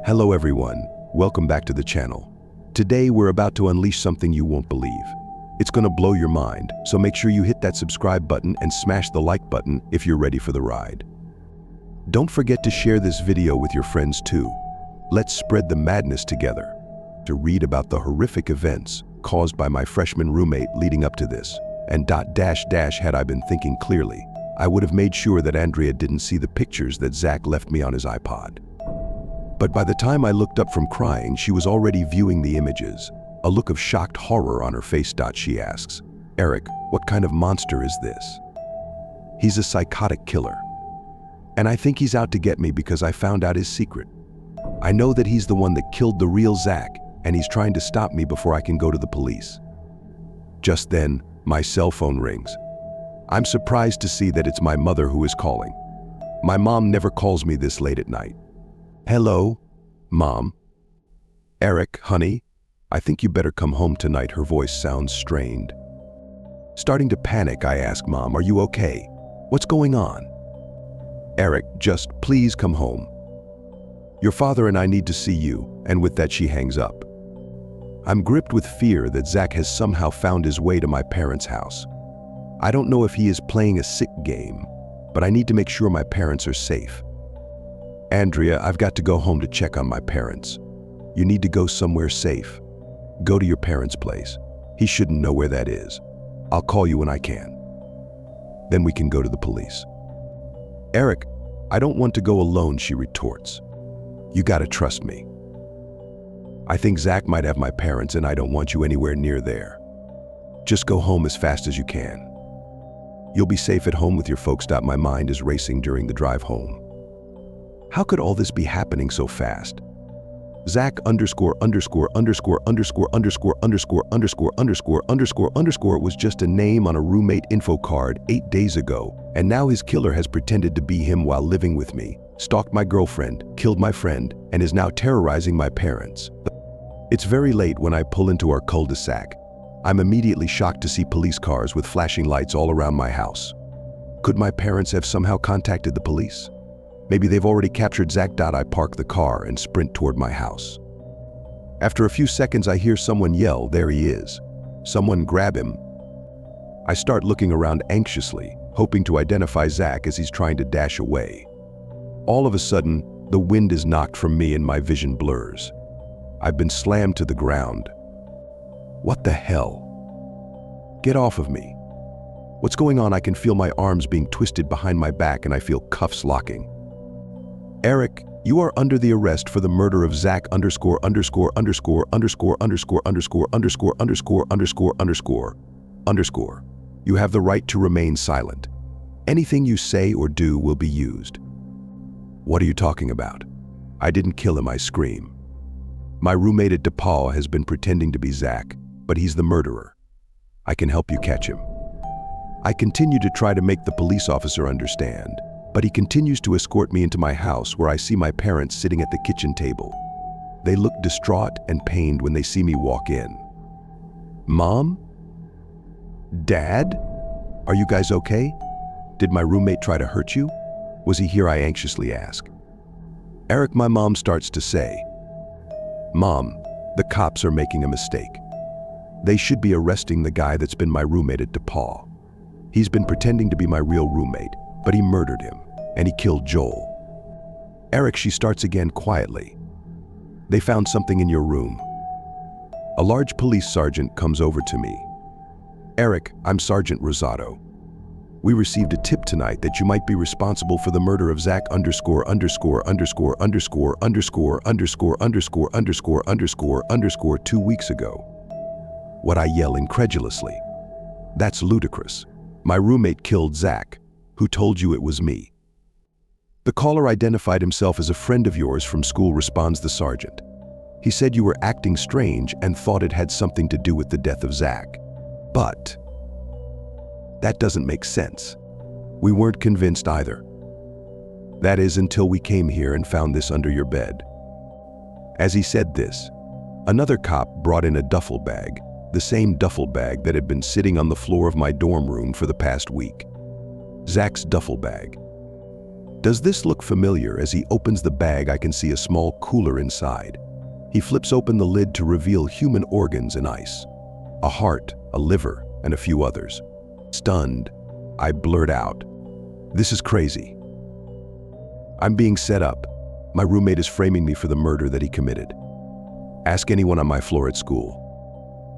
Hello everyone, welcome back to the channel. Today we're about to unleash something you won't believe. It's gonna blow your mind, so make sure you hit that subscribe button and smash the like button if you're ready for the ride. Don't forget to share this video with your friends too. Let's spread the madness together. To read about the horrific events caused by my freshman roommate leading up to this, and had I been thinking clearly, I would have made sure that Andrea didn't see the pictures that Zach left me on his iPod. But by the time I looked up from crying, she was already viewing the images, a look of shocked horror on her face. She asks, "Eric, what kind of monster is this?" "He's a psychotic killer. And I think he's out to get me because I found out his secret. I know that he's the one that killed the real Zach, and he's trying to stop me before I can go to the police." Just then, my cell phone rings. I'm surprised to see that it's my mother who is calling. My mom never calls me this late at night. "Hello, Mom." "Eric, honey, I think you better come home tonight." Her voice sounds strained. Starting to panic, I ask, "Mom, are you okay? What's going on?" "Eric, just please come home. Your father and I need to see you," and with that she hangs up. I'm gripped with fear that Zach has somehow found his way to my parents' house. I don't know if he is playing a sick game, but I need to make sure my parents are safe. "Andrea, I've got to go home to check on my parents. You need to go somewhere safe. Go to your parents' place. He shouldn't know where that is. I'll call you when I can. Then we can go to the police." "Eric, I don't want to go alone," she retorts. "You gotta trust me. I think Zach might have my parents and I don't want you anywhere near there. Just go home as fast as you can. You'll be safe at home with your folks." My mind is racing during the drive home. How could all this be happening so fast? Zach was just a name on a roommate info card 8 days ago, and now his killer has pretended to be him while living with me, stalked my girlfriend, killed my friend, and is now terrorizing my parents. It's very late when I pull into our cul-de-sac. I'm immediately shocked to see police cars with flashing lights all around my house. Could my parents have somehow contacted the police? Maybe they've already captured Zach. I park the car and sprint toward my house. After a few seconds, I hear someone yell, "There he is. Someone grab him." I start looking around anxiously, hoping to identify Zach as he's trying to dash away. All of a sudden, the wind is knocked from me and my vision blurs. I've been slammed to the ground. What the hell? Get off of me. What's going on? I can feel my arms being twisted behind my back and I feel cuffs locking. "Eric, you are under the arrest for the murder of Zach ____________________________________________________________________________________________________________________ You have the right to remain silent. Anything you say or do will be used." "What are you talking about? I didn't kill him," I scream. "My roommate at DePaul has been pretending to be Zach, but he's the murderer. I can help you catch him." I continue to try to make the police officer understand, but he continues to escort me into my house where I see my parents sitting at the kitchen table. They look distraught and pained when they see me walk in. "Mom? Dad? Are you guys okay? Did my roommate try to hurt you? Was he here?" I anxiously ask. "Eric," my mom starts to say. "Mom, the cops are making a mistake. They should be arresting the guy that's been my roommate at DePaul. He's been pretending to be my real roommate, but he murdered him, and he killed Joel." "Eric," she starts again quietly. "They found something in your room." A large police sergeant comes over to me. "Eric, I'm Sergeant Rosado. We received a tip tonight that you might be responsible for the murder of Zach ____________________________________ 2 weeks ago." What I yell incredulously. "That's ludicrous. My roommate killed Zach. Who told you it was me?" "The caller identified himself as a friend of yours from school," responds the sergeant. "He said you were acting strange and thought it had something to do with the death of Zach. But that doesn't make sense. We weren't convinced either. That is, until we came here and found this under your bed." As he said this, another cop brought in a duffel bag, the same duffel bag that had been sitting on the floor of my dorm room for the past week. Zach's duffel bag. Does this look familiar? As he opens the bag, I can see a small cooler inside. He flips open the lid to reveal human organs and ice. A heart, a liver, and a few others. Stunned, I blurt out, "This is crazy." I'm being set up. My roommate is framing me for the murder that he committed. Ask anyone on my floor at school.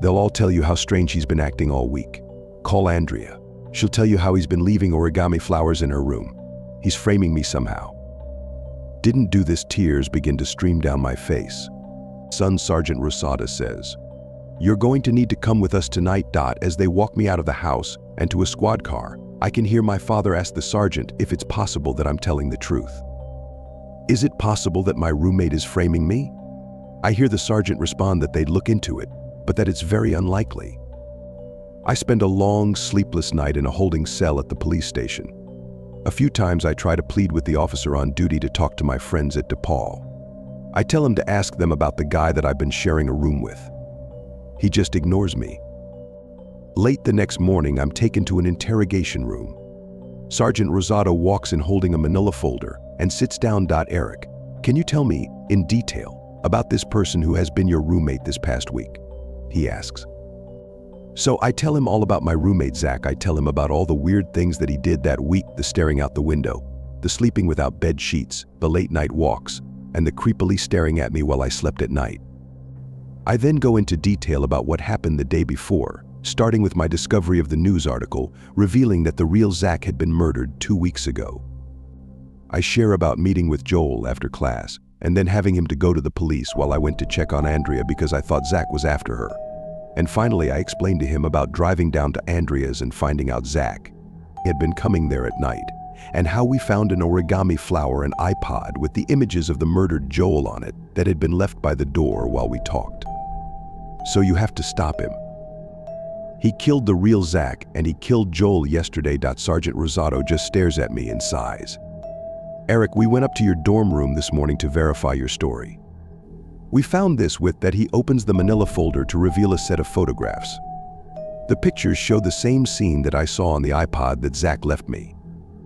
They'll all tell you how strange he's been acting all week. Call Andrea. She'll tell you how he's been leaving origami flowers in her room. He's framing me somehow. Didn't do this. Tears begin to stream down my face. Son Sergeant Rosada says, "You're going to need to come with us tonight." As they walk me out of the house and to a squad car, I can hear my father ask the sergeant if it's possible that I'm telling the truth. Is it possible that my roommate is framing me? I hear the sergeant respond that they'd look into it, but that it's very unlikely. I spend a long, sleepless night in a holding cell at the police station. A few times I try to plead with the officer on duty to talk to my friends at DePaul. I tell him to ask them about the guy that I've been sharing a room with. He just ignores me. Late the next morning, I'm taken to an interrogation room. Sergeant Rosado walks in holding a manila folder and sits down. "Eric, can you tell me, in detail, about this person who has been your roommate this past week?" he asks. So I tell him all about my roommate, Zach. I tell him about all the weird things that he did that week, the staring out the window, the sleeping without bed sheets, the late night walks, and the creepily staring at me while I slept at night. I then go into detail about what happened the day before, starting with my discovery of the news article revealing that the real Zach had been murdered 2 weeks ago. I share about meeting with Joel after class, and then having him to go to the police while I went to check on Andrea because I thought Zach was after her. And finally, I explained to him about driving down to Andrea's and finding out Zach had been coming there at night, and how we found an origami flower and iPod with the images of the murdered Joel on it that had been left by the door while we talked. So you have to stop him. He killed the real Zach, and he killed Joel yesterday. Sergeant Rosado just stares at me and sighs. "Eric, we went up to your dorm room this morning to verify your story. We found this with that." He opens the manila folder to reveal a set of photographs. The pictures show the same scene that I saw on the iPod that Zach left me.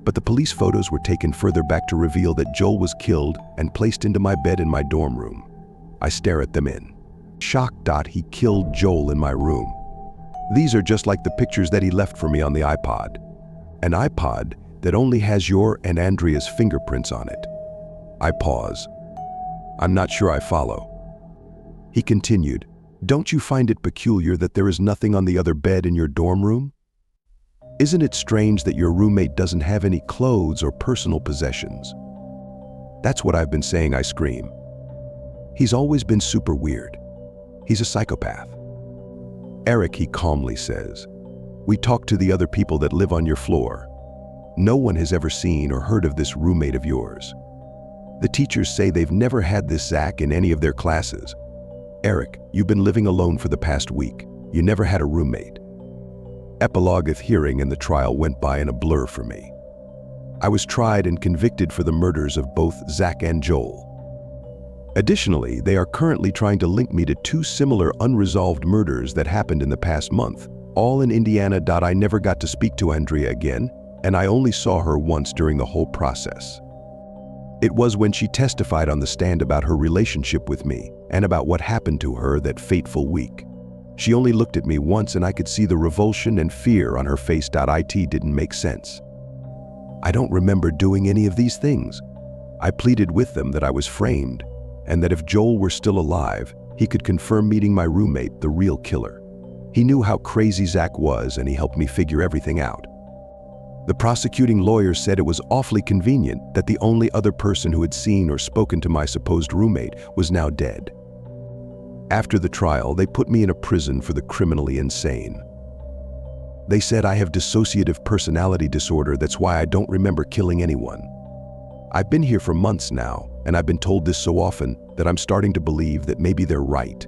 But the police photos were taken further back to reveal that Joel was killed and placed into my bed in my dorm room. I stare at them in shock. He killed Joel in my room. These are just like the pictures that he left for me on the iPod. An iPod that only has your and Andrea's fingerprints on it. I pause. I'm not sure I follow. He continued, "Don't you find it peculiar that there is nothing on the other bed in your dorm room? Isn't it strange that your roommate doesn't have any clothes or personal possessions?" "That's what I've been saying," I scream. "He's always been super weird. He's a psychopath." "Eric," he calmly says, "we talked to the other people that live on your floor. No one has ever seen or heard of this roommate of yours. The teachers say they've never had this Zach in any of their classes. Eric, you've been living alone for the past week. You never had a roommate." Epilogue. The hearing and the trial went by in a blur for me. I was tried and convicted for the murders of both Zach and Joel. Additionally, they are currently trying to link me to 2 similar unresolved murders that happened in the past month, all in Indiana. I never got to speak to Andrea again, and I only saw her once during the whole process. It was when she testified on the stand about her relationship with me and about what happened to her that fateful week. She only looked at me once, and I could see the revulsion and fear on her face. It didn't make sense. I don't remember doing any of these things. I pleaded with them that I was framed, and that if Joel were still alive, he could confirm meeting my roommate, the real killer. He knew how crazy Zach was, and he helped me figure everything out. The prosecuting lawyer said it was awfully convenient that the only other person who had seen or spoken to my supposed roommate was now dead. After the trial, they put me in a prison for the criminally insane. They said I have dissociative personality disorder. That's why I don't remember killing anyone. I've been here for months now, and I've been told this so often that I'm starting to believe that maybe they're right.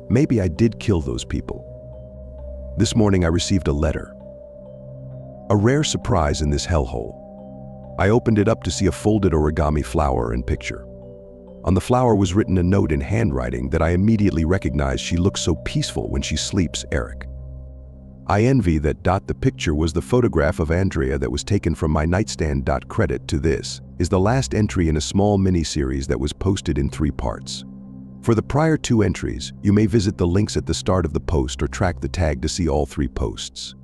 Maybe I did kill those people. This morning I received a letter. A rare surprise in this hellhole. I opened it up to see a folded origami flower and picture. On the flower was written a note in handwriting that I immediately recognized. She looks so peaceful when she sleeps, Eric. I envy that. The picture was the photograph of Andrea that was taken from my nightstand. Credit to this is the last entry in a small mini-series that was posted in 3 parts. For the prior 2 entries, you may visit the links at the start of the post or track the tag to see all 3 posts.